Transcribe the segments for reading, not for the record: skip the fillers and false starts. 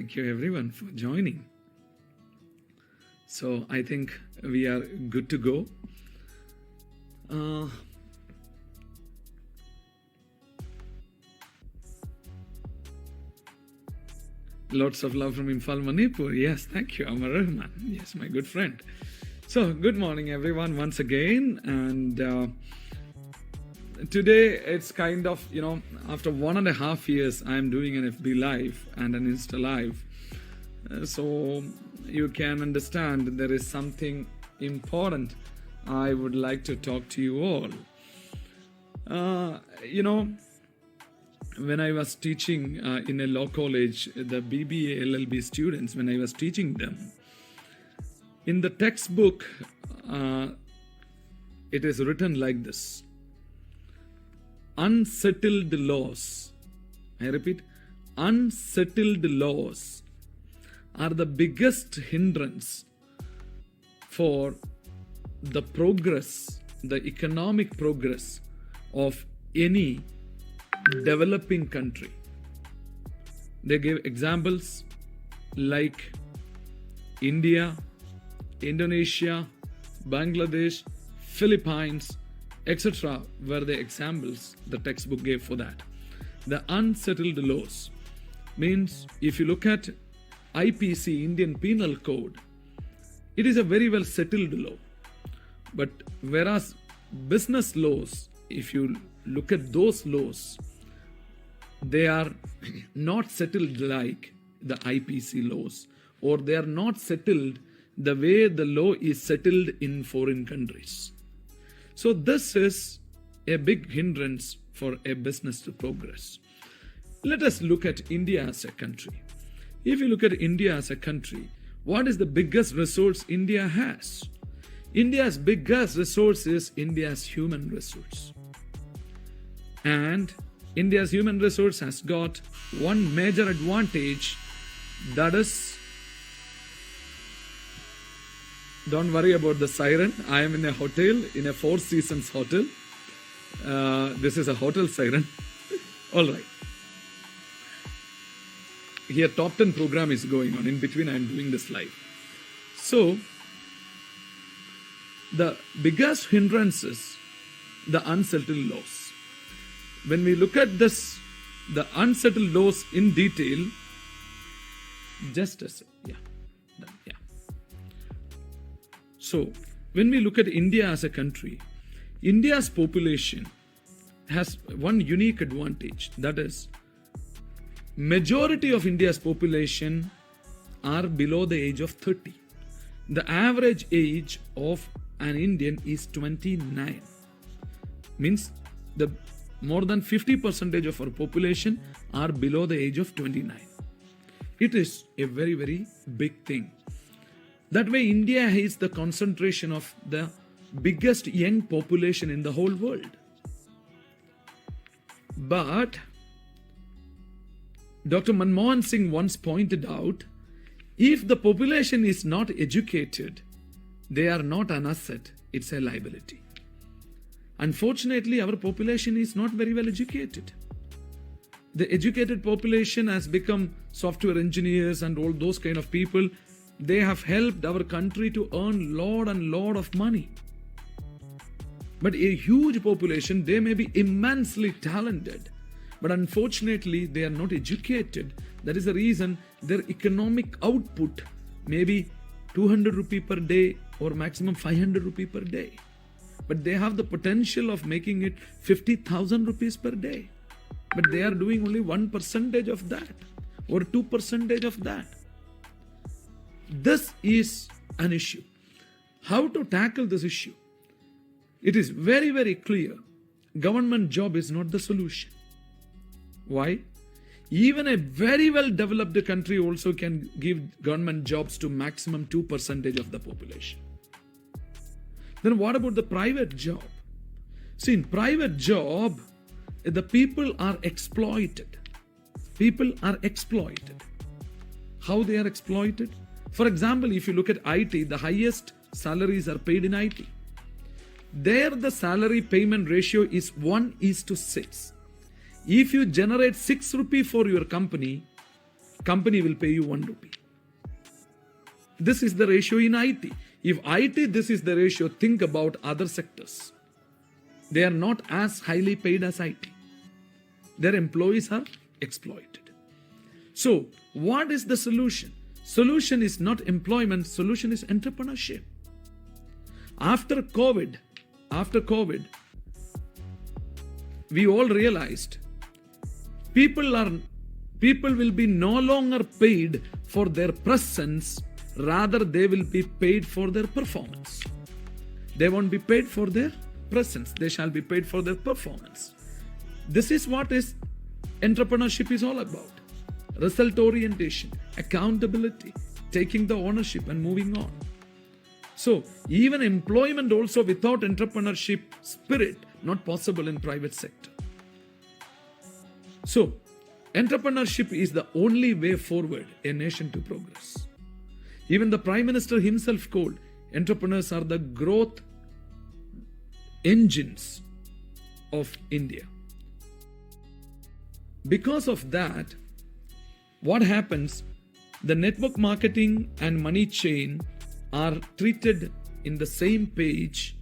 Thank you everyone for joining. So I think we are good to go. Lots of love from Imphal, Manipur. Yes, thank you, Amar Rahman. Yes, my good friend. So, good morning, everyone, once again. And today, it's kind of, after 1.5 years, I'm doing an FB Live and an Insta Live. So, you can understand there is something important I would like to talk to you all. When I was teaching in a law college, the BBA LLB students, when I was teaching them, in the textbook, it is written like this: unsettled laws. I repeat, unsettled laws are the biggest hindrance for the progress, the economic progress of any developing country. They gave examples like India, Indonesia, Bangladesh, Philippines, etc. were the examples the textbook gave for that. The unsettled laws means, if you look at IPC, Indian Penal Code, it is a very well settled law. But whereas business laws, if you look at those laws, they are not settled like the IPC laws, or they are not settled the way the law is settled in foreign countries. So this is a big hindrance for a business to progress. Let us look at India as a country. If you look at India as a country, what is the biggest resource India has? India's biggest resource is India's human resource. And India's human resource has got one major advantage, that is, don't worry about the siren. I am in a hotel, in a Four Seasons hotel. This is a hotel siren. All right. Here, top 10 program is going on. In between, I am doing this live. So, the biggest hindrance is the unsettled laws. When we look at this, the unsettled laws in detail, just a sec. Yeah. So, when we look at India as a country, India's population has one unique advantage. That is, majority of India's population are below the age of 30. The average age of an Indian is 29. Means the more than 50% of our population are below the age of 29. It is a very, very big thing. That way, India is the concentration of the biggest young population in the whole world. But Dr. Manmohan Singh once pointed out, if the population is not educated, they are not an asset, it's a liability. Unfortunately, our population is not very well educated. The educated population has become software engineers and all those kind of people. They have helped our country to earn lot and lot of money. But a huge population, they may be immensely talented, but unfortunately, they are not educated. That is the reason their economic output may be 200 rupee per day or maximum 500 rupee per day. But they have the potential of making it 50,000 rupees per day. But they are doing only 1% of that or 2% of that. This is an issue. How to tackle this issue? It is very, very clear. Government job is not the solution. Why? Even a very well developed country also can give government jobs to maximum 2% of the population. Then what about the private job? See, in private job, the people are exploited. People are exploited. How they are exploited? For example, if you look at IT, the highest salaries are paid in IT. There the salary payment ratio is 1:6. If you generate 6 rupee for your company, company will pay you 1 rupee. This is the ratio in IT. If IT, this is the ratio, think about other sectors. They are not as highly paid as IT. Their employees are exploited. So, what is the solution? Solution is not employment, solution is entrepreneurship. After COVID, we all realized people will be no longer paid for their presence, rather they will be paid for their performance. They won't be paid for their presence, they shall be paid for their performance. This is what entrepreneurship is all about. Result orientation, accountability, taking the ownership and moving on. So even employment also without entrepreneurship spirit, not possible in private sector. So entrepreneurship is the only way forward a nation to progress. Even the Prime Minister himself called entrepreneurs are the growth engines of India. Because of that, what happens? The network marketing and money chain are treated in the same page.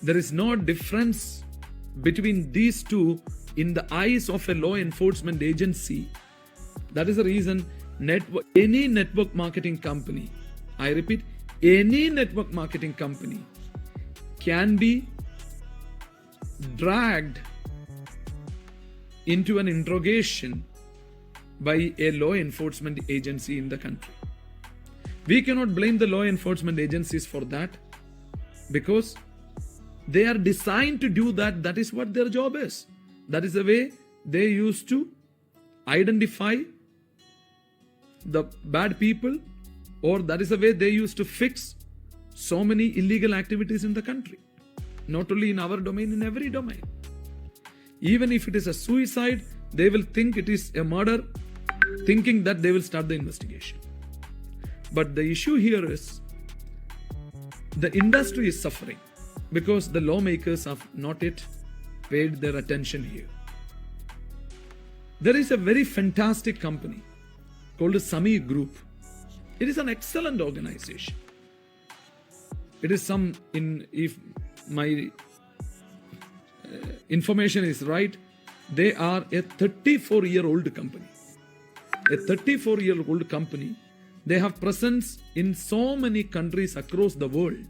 There is no difference between these two in the eyes of a law enforcement agency. That is the reason any network marketing company, I repeat, any network marketing company can be dragged into an interrogation by a law enforcement agency in the country. We cannot blame the law enforcement agencies for that because they are designed to do that. That is what their job is. That is the way they used to identify the bad people, or that is the way they used to fix so many illegal activities in the country. Not only in our domain, in every domain. Even if it is a suicide, they will think it is a murder, thinking that they will start the investigation. But the issue here is the industry is suffering because the lawmakers have not yet paid their attention here. There is a very fantastic company called the Sami Group. It is an excellent organization. It is if my information is right, they are a 34-year-old company. A 34-year-old company. They have presence in so many countries across the world.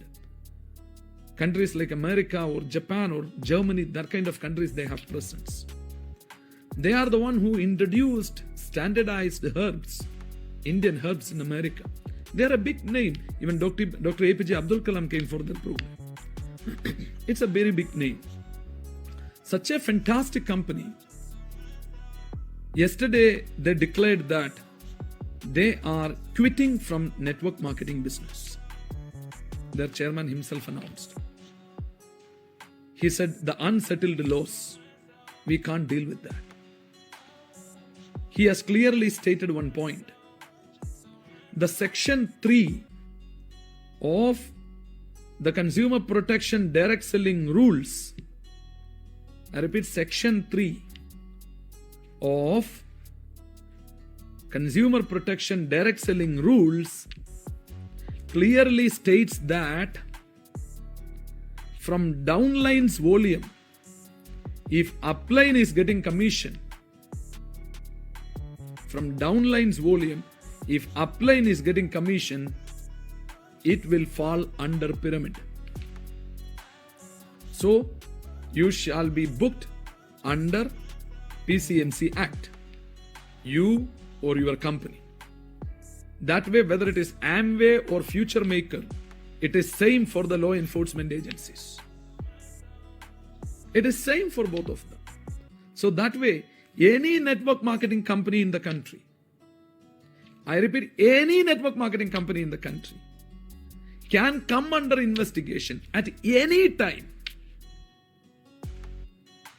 Countries like America or Japan or Germany, that kind of countries, they have presence. They are the one who introduced standardized herbs, Indian herbs in America. They are a big name. Even Dr. APJ Abdul Kalam came for their program. It's a very big name. Such a fantastic company. Yesterday, they declared that they are quitting from network marketing business. Their chairman himself announced. He said, the unsettled laws, we can't deal with that. He has clearly stated one point. The Section 3 of the Consumer Protection Direct Selling Rules, I repeat, Section 3 of Consumer Protection Direct Selling Rules clearly states that from downline's volume, if upline is getting commission, from downline's volume, if upline is getting commission, it will fall under pyramid. So, you shall be booked under PCMC Act. You or your company. That way, whether it is Amway or Future Maker, it is same for the law enforcement agencies. It is same for both of them. So that way, any network marketing company in the country, I repeat, any network marketing company in the country can come under investigation at any time.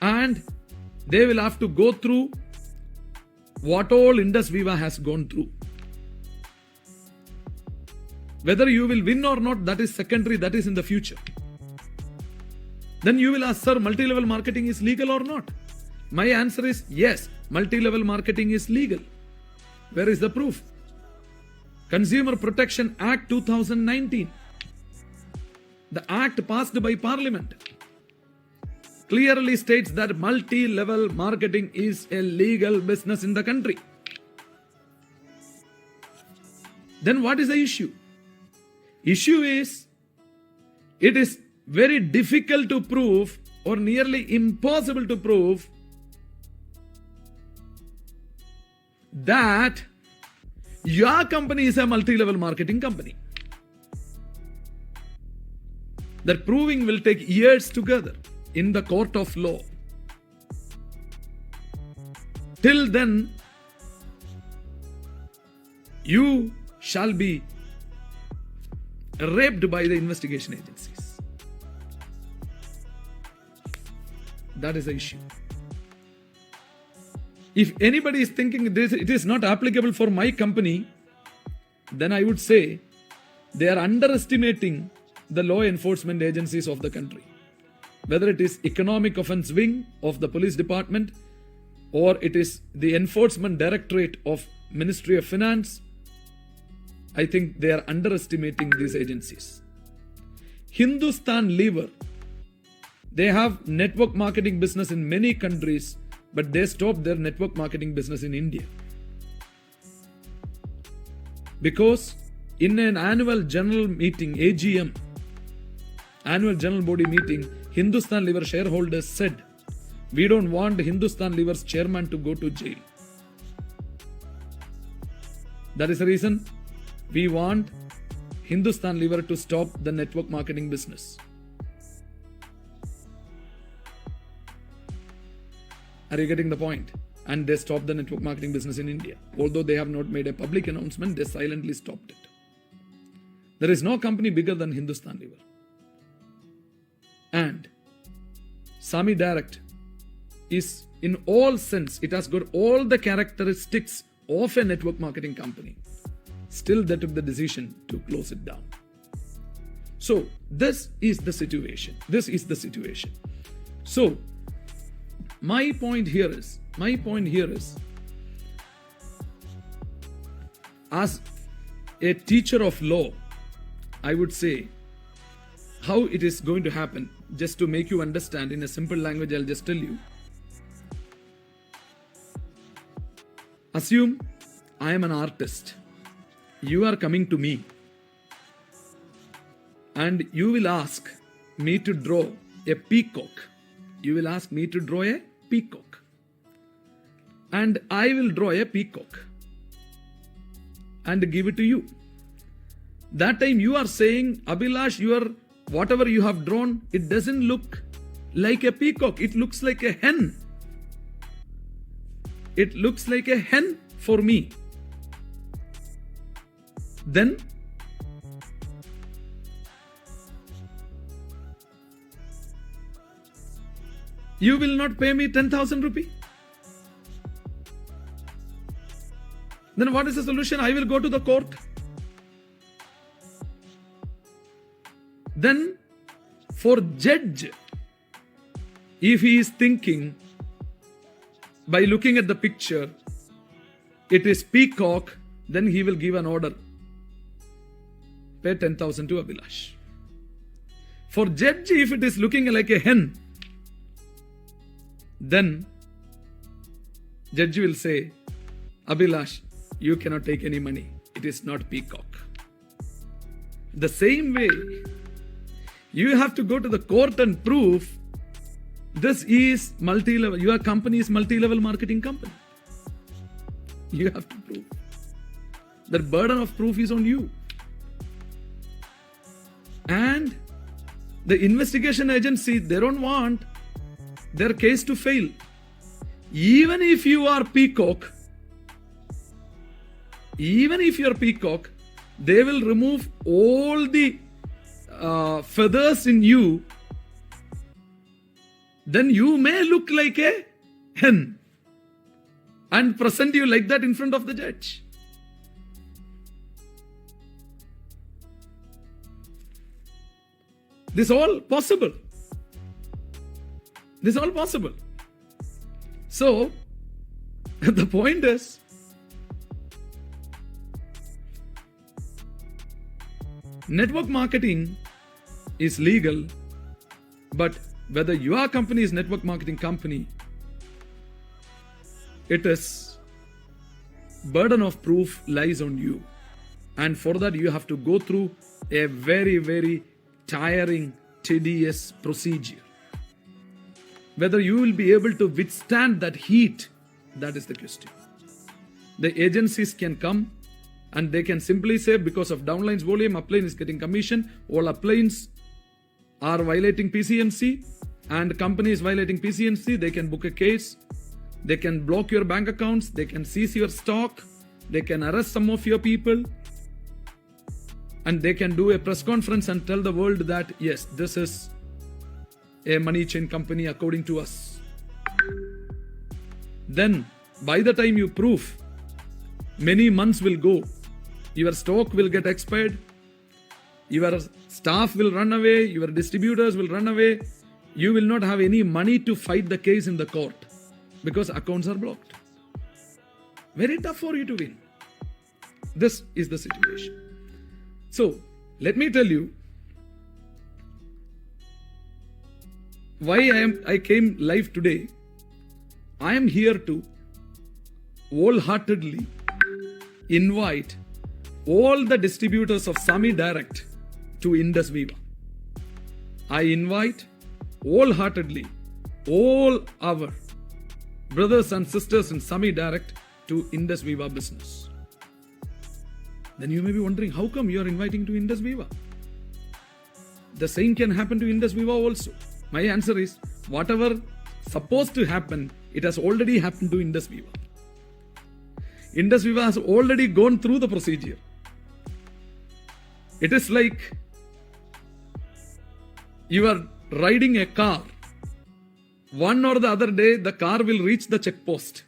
And they will have to go through what all IndusViva has gone through. Whether you will win or not, that is secondary, that is in the future. Then you will ask, sir, multi-level marketing is legal or not? My answer is yes, multi-level marketing is legal. Where is the proof? Consumer Protection Act 2019. The act passed by Parliament clearly states that multi-level marketing is a legal business in the country. Then what is the issue? Issue is, it is very difficult to prove or nearly impossible to prove that your company is a multi-level marketing company. That proving will take years together in the court of law. Till then, you shall be raped by the investigation agencies. That is the issue. If anybody is thinking this, it is not applicable for my company, then I would say they are underestimating the law enforcement agencies of the country. Whether it is economic offense wing of the police department, or it is the enforcement directorate of Ministry of Finance, I think they are underestimating these agencies. Hindustan Lever, they have network marketing business in many countries, but they stopped their network marketing business in India. Because in an annual general meeting, AGM, annual general body meeting, Hindustan Lever shareholders said, we don't want Hindustan Lever's chairman to go to jail. That is the reason we want Hindustan Lever to stop the network marketing business. Are you getting the point? And they stopped the network marketing business in India. Although they have not made a public announcement, they silently stopped it. There is no company bigger than Hindustan Lever. And Sami Direct is in all sense, it has got all the characteristics of a network marketing company. Still they took the decision to close it down. So this is the situation. So my point here is, as a teacher of law, I would say how it is going to happen. Just to make you understand in a simple language, I'll just tell you. Assume I am an artist. You are coming to me and you will ask me to draw a peacock. And I will draw a peacock and give it to you. That time you are saying, Abhilash, whatever you have drawn, it doesn't look like a peacock. It looks like a hen. It looks like a hen for me. Then you will not pay me 10,000 rupee. Then what is the solution? I will go to the court. Then for judge, if he is thinking by looking at the picture, it is peacock, then he will give an order. Pay 10,000 to Abhilash. For judge, if it is looking like a hen, then judge will say, Abhilash, you cannot take any money. It is not peacock. The same way, you have to go to the court and prove this is multi-level. Your company is multi-level marketing company. You have to prove. The burden of proof is on you. And the investigation agency, they don't want their case to fail. Even if you are peacock, they will remove all the feathers in you. Then you may look like a hen and present you like that in front of the judge. This all possible. So, the point is, Network marketing is legal, but whether your company is network marketing company, it is burden of proof lies on you. And for that you have to go through a very, very tiring, tedious procedure. Whether you will be able to withstand that heat, that is the question. The agencies can come and they can simply say, because of downline's volume, upline is getting commission, all uplines are violating PCNC and company is violating PCNC, they can book a case, they can block your bank accounts, they can seize your stock, they can arrest some of your people, and they can do a press conference and tell the world that yes, this is a money chain company according to us. Then by the time you prove, many months will go, your stock will get expired, your staff will run away, your distributors will run away, you will not have any money to fight the case in the court because accounts are blocked. Very tough for you to win. This is the situation. So let me tell you why I came live today. I am here to wholeheartedly invite all the distributors of Sami Direct to IndusViva. I invite wholeheartedly all our brothers and sisters in Sami Direct to IndusViva business. Then you may be wondering, how come you are inviting to IndusViva? The same can happen to IndusViva also. My answer is, whatever supposed to happen, it has already happened to IndusViva. IndusViva has already gone through the procedure. It is like you are riding a car. One or the other day, the car will reach the checkpost.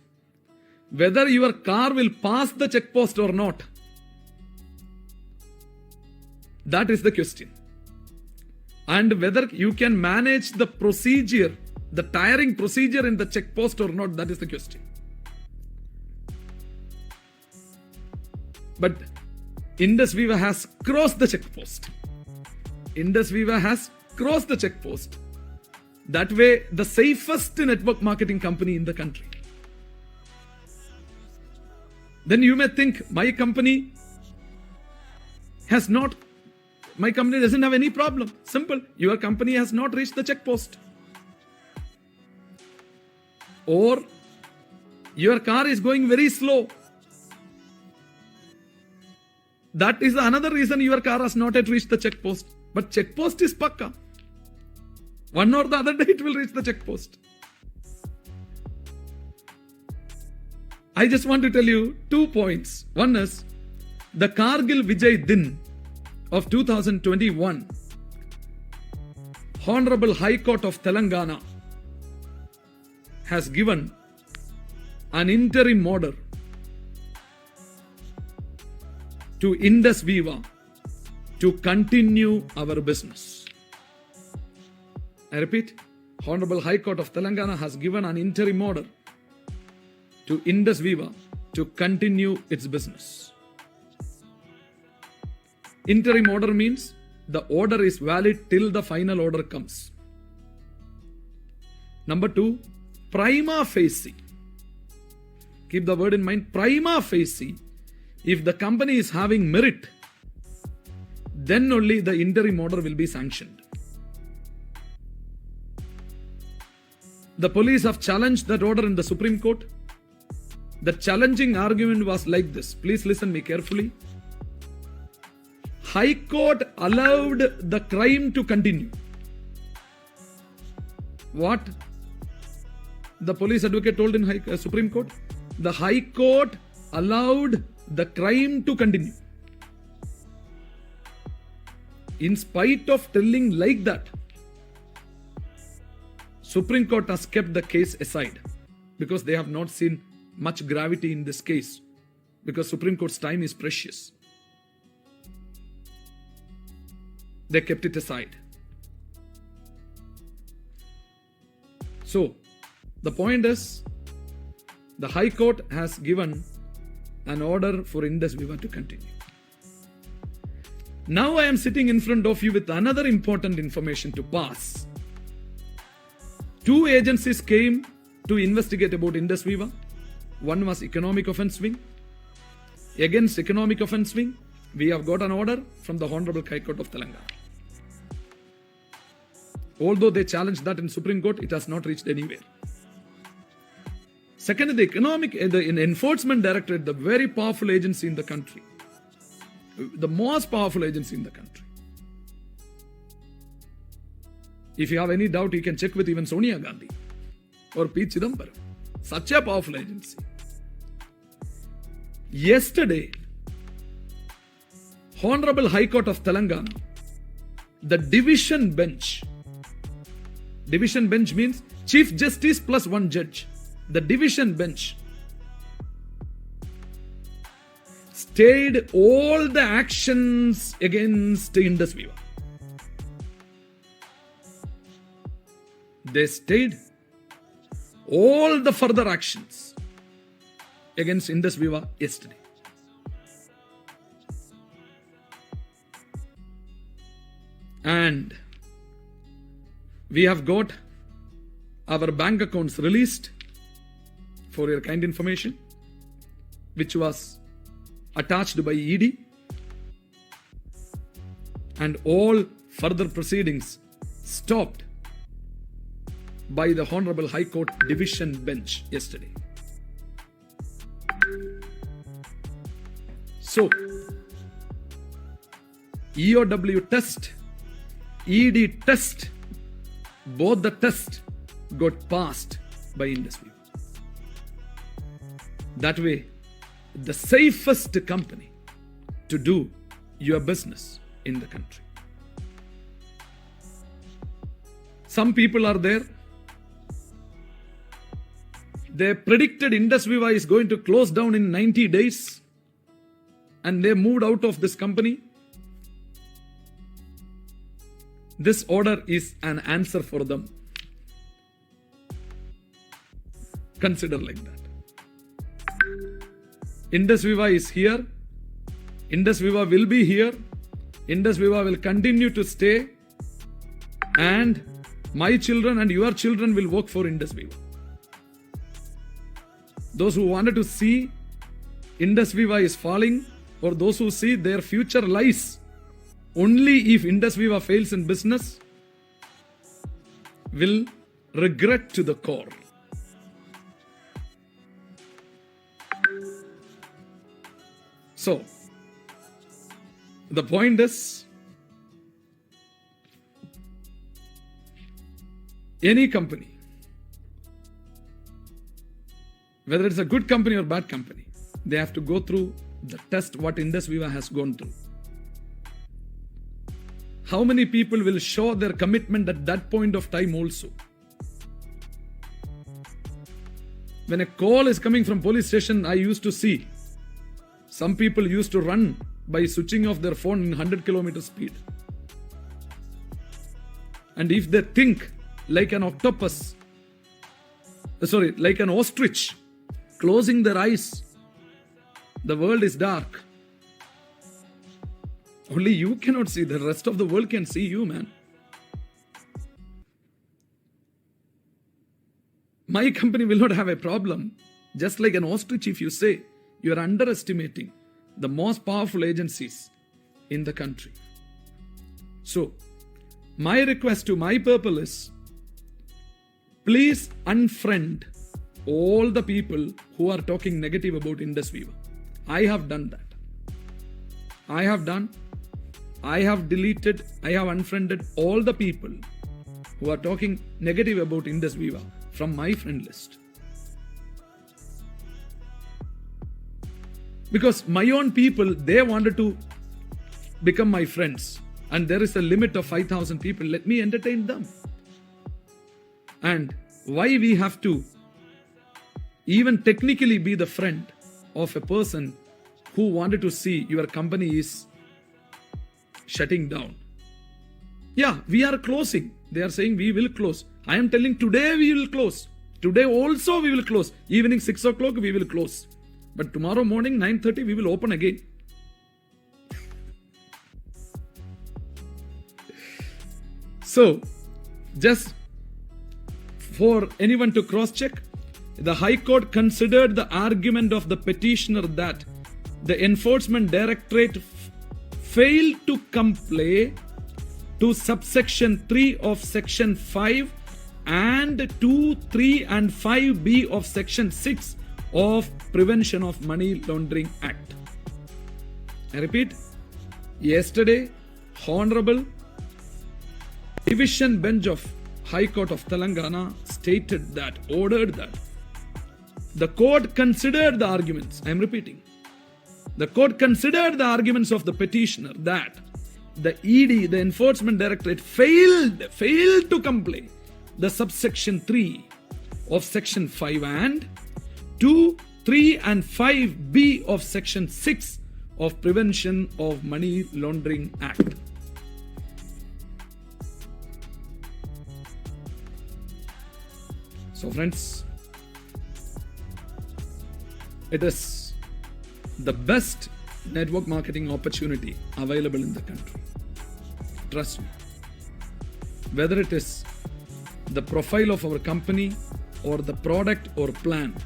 Whether your car will pass the checkpost or not, that is the question. And whether you can manage the procedure, the tiring procedure in the checkpost or not, that is the question. But IndusViva has crossed the checkpost. IndusViva has crossed the checkpost. That way, the safest network marketing company in the country. Then you may think, my company doesn't have any problem. Simple. Your company has not reached the checkpost. Or your car is going very slow. That is another reason your car has not yet reached the checkpost. But checkpost is pakka. One or the other day it will reach the checkpost. I just want to tell you 2 points. One is, the Kargil Vijay Din of 2021, Honorable High Court of Telangana has given an interim order to IndusViva to continue our business. I repeat, Honorable High Court of Telangana has given an interim order to IndusViva to continue its business. Interim order means the order is valid till the final order comes. Number 2, prima facie. Keep the word in mind, prima facie. If the company is having merit, then only the interim order will be sanctioned. The police have challenged that order in the Supreme Court. The challenging argument was like this. Please listen me carefully. High Court allowed the crime to continue. What the police advocate told in Supreme Court? The High Court allowed the crime to continue. In spite of telling like that, Supreme Court has kept the case aside because they have not seen much gravity in this case, because Supreme Court's time is precious. They kept it aside. So, the point is, the High Court has given an order for IndusViva to continue. Now I am sitting in front of you with another important information to pass. 2 agencies came to investigate about IndusViva. One was economic offence wing. Against economic offence wing, we have got an order from the Honorable High Court of Telangana. Although they challenged that in Supreme Court, it has not reached anywhere. Second, the Enforcement Directorate, the very powerful agency in the country, the most powerful agency in the country. If you have any doubt, you can check with even Sonia Gandhi or P. Chidambaram. Such a powerful agency. Yesterday, Honorable High Court of Telangana, the division bench means Chief Justice plus 1 judge. The division bench stayed all the actions against IndusViva. They stayed all the further actions against IndusViva yesterday. And we have got our bank accounts released for your kind information, which was attached by ED, and all further proceedings stopped by the Honorable High Court Division Bench yesterday. So, EOW test, ED test, both the tests got passed by IndusViva. That way, the safest company to do your business in the country. Some people are there. They predicted IndusViva is going to close down in 90 days and they moved out of this company. This order is an answer for them. Consider like that. IndusViva is here. IndusViva will be here. IndusViva will continue to stay. And my children and your children will work for IndusViva. Those who wanted to see IndusViva is falling, or those who see their future lies only if IndusViva fails in business, will regret to the core. So, the point is, any company, whether it's a good company or bad company, they have to go through the test what IndusViva has gone through. How many people will show their commitment at that point of time also? When a call is coming from police station, I used to see some people used to run by switching off their phone in 100 km speed. And if they think like an octopus, like an ostrich, closing their eyes, the world is dark. Only you cannot see, the rest of the world can see you, man. My company will not have a problem. Just like an ostrich, if you say, you are underestimating the most powerful agencies in the country. So, my request to my people is, please unfriend all the people who are talking negative about IndusViva. I have done that. I have deleted, I have unfriended all the people who are talking negative about IndusViva from my friend list. Because my own people, they wanted to become my friends. And there is a limit of 5,000 people. Let me entertain them. And why we have to even technically be the friend of a person who wanted to see your company is shutting down. Yeah, we are closing. They are saying we will close. I am telling today we will close. Today also we will close. Evening 6 o'clock we will close. But tomorrow morning 9:30 we will open again. So, just for anyone to cross-check, the High Court considered the argument of the petitioner that the Enforcement Directorate failed to comply to subsection 3 of section 5 and 2, 3 and 5b of section 6 of Prevention of Money Laundering Act. I repeat, yesterday, Honorable Division Bench of High Court of Telangana ordered that the court considered the arguments. I am repeating. The court considered the arguments of the petitioner that the ED, the Enforcement Directorate, failed to comply the subsection 3 of section 5 and 2, 3 and 5b of section 6 of Prevention of Money Laundering Act. So friends, it is the best network marketing opportunity available in the country. Trust me. Whether it is the profile of our company or the product or plan.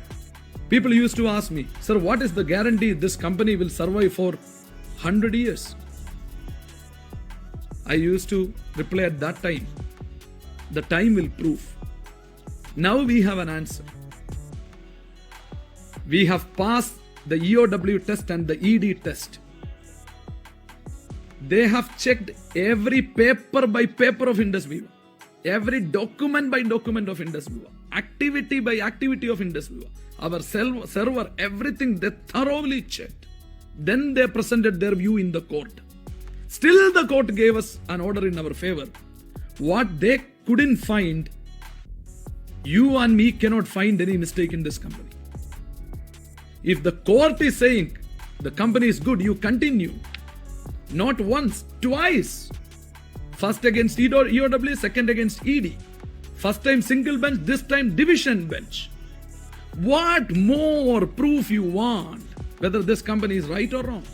People used to ask me, sir, what is the guarantee this company will survive for 100 years? I used to reply at that time, the time will prove. Now we have an answer. We have passed the EOW test and the ED test. They have checked every paper by paper of IndusViva, every document by document of IndusViva, activity by activity of IndusViva, our server, everything they thoroughly checked. Then they presented their view in the court. Still the court gave us an order in our favor. What they couldn't find, you and me cannot find any mistake in this company. If the court is saying the company is good, you continue. Not once, twice. First against EOW, second against ED. First time single bench, this time division bench. What more proof you want whether this company is right or wrong?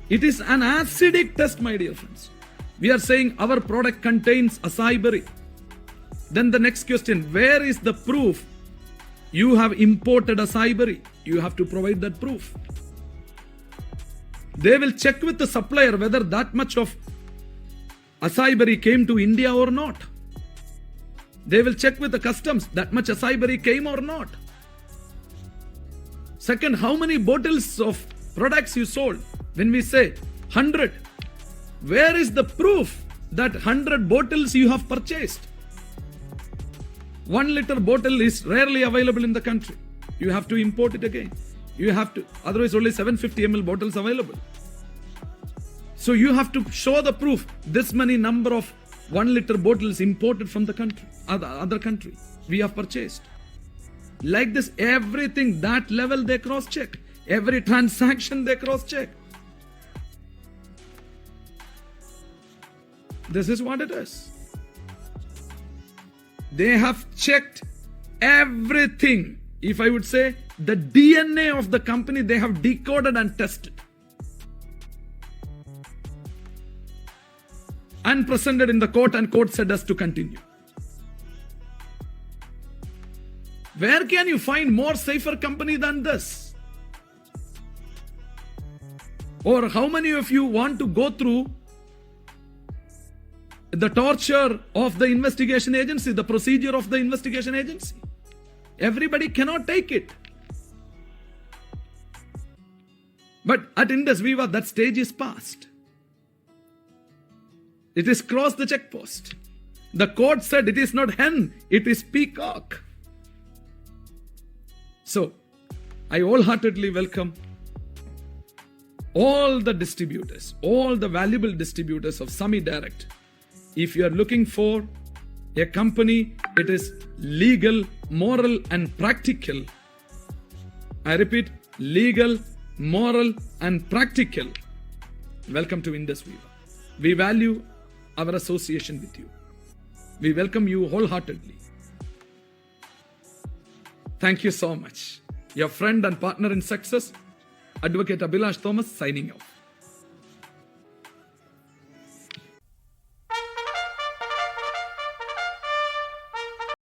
It is an acidic test, my dear friends. We are saying our product contains acai berry. Then the next question, where is the proof you have imported acai berry? You have to provide that proof. They will check with the supplier whether that much of acai berry came to India or not. They will check with the customs that much acai berry came or not. Second, how many bottles of products you sold? When we say 100, where is the proof that 100 bottles you have purchased? 1 liter bottle is rarely available in the country. You have to import it again. You have to, otherwise only 750 ml bottles available. So you have to show the proof. This many number of 1 liter bottles imported from the country, other country, we have purchased. Like this, everything, that level they cross-check. Every transaction they cross-check. This is what it is. They have checked everything. If I would say, the DNA of the company they have decoded and tested. And presented in the court, and court said us to continue. Where can you find more safer company than this? Or how many of you want to go through the torture of the investigation agency, the procedure of the investigation agency? Everybody cannot take it. But at IndusViva, that stage is past. It is crossed the checkpost. The court said it is not hen, it is peacock. So, I wholeheartedly welcome all the distributors, all the valuable distributors of semi-direct. If you are looking for a company, it is legal, moral and practical. I repeat, legal, moral and practical. Welcome to IndusViva. We value our association with you. We welcome you wholeheartedly. Thank you so much. Your friend and partner in success, Advocate Abhilash Thomas, signing off.